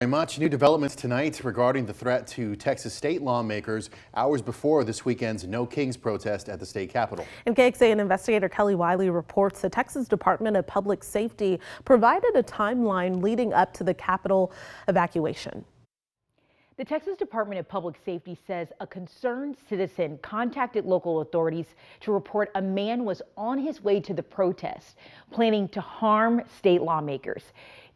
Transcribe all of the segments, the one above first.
Very much. New developments tonight regarding the threat to Texas state lawmakers hours before this weekend's No Kings protest at the state capitol. And KXAN investigator Kelly Wiley reports the Texas Department of Public Safety provided a timeline leading up to the Capitol evacuation. The Texas Department of Public Safety says a concerned citizen contacted local authorities to report a man was on his way to the protest, planning to harm state lawmakers.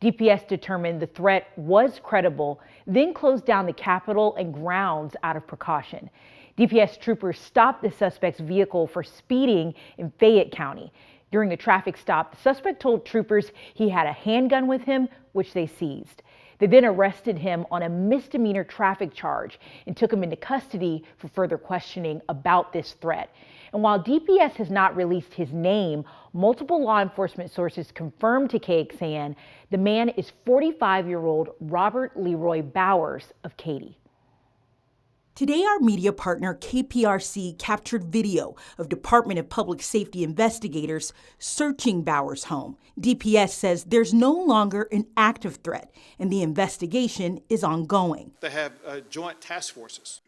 DPS determined the threat was credible, then closed down the Capitol and grounds out of precaution. DPS troopers stopped the suspect's vehicle for speeding in Fayette County. During a traffic stop, the suspect told troopers he had a handgun with him, which they seized. They then arrested him on a misdemeanor traffic charge and took him into custody for further questioning about this threat. And while DPS has not released his name, multiple law enforcement sources confirmed to KXAN the man is 45-year-old Robert Leroy Bowers of Katy. Today, our media partner KPRC captured video of Department of Public Safety investigators searching Bowers' home. DPS says there's no longer an active threat, and the investigation is ongoing. They have joint task forces.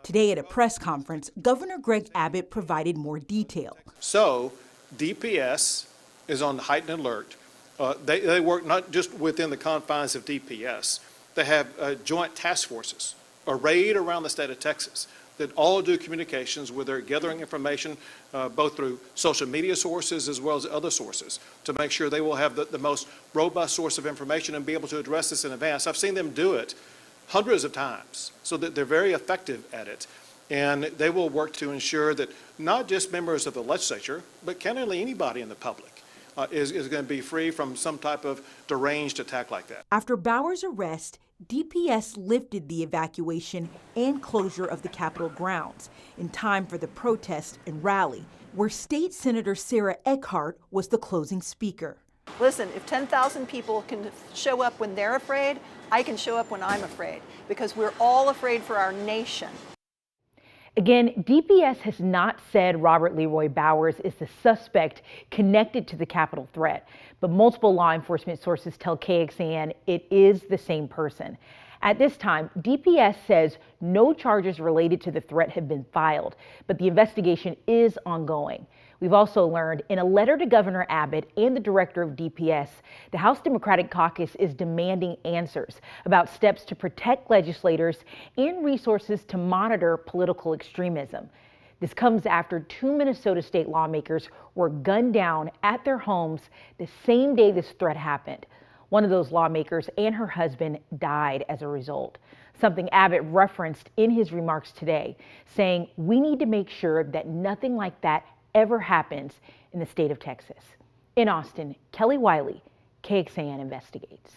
Today at a press conference, Governor Greg Abbott provided more detail. So DPS is on heightened alert. They work not just within the confines of DPS. They have joint task forces arrayed around the state of Texas that all do communications where they're gathering information both through social media sources as well as other sources to make sure they will have the most robust source of information and be able to address this in advance. I've seen them do it hundreds of times, so that they're very effective at it. And they will work to ensure that not just members of the legislature, but candidly anybody in the public is going to be free from some type of deranged attack like that. After Bowers' arrest, DPS lifted the evacuation and closure of the Capitol grounds in time for the protest and rally, where State Senator Sarah Eckhart was the closing speaker. Listen, if 10,000 people can show up when they're afraid, I can show up when I'm afraid, because we're all afraid for our nation. Again, DPS has not said Robert Leroy Bowers is the suspect connected to the Capitol threat, but multiple law enforcement sources tell KXAN it is the same person. At this time, DPS says no charges related to the threat have been filed, but the investigation is ongoing. We've also learned in a letter to Governor Abbott and the director of DPS, the House Democratic Caucus is demanding answers about steps to protect legislators and resources to monitor political extremism. This comes after 2 Minnesota state lawmakers were gunned down at their homes the same day this threat happened. One of those lawmakers and her husband died as a result, something Abbott referenced in his remarks today, saying we need to make sure that nothing like that ever happens in the state of Texas. In Austin, Kelly Wiley, KXAN Investigates.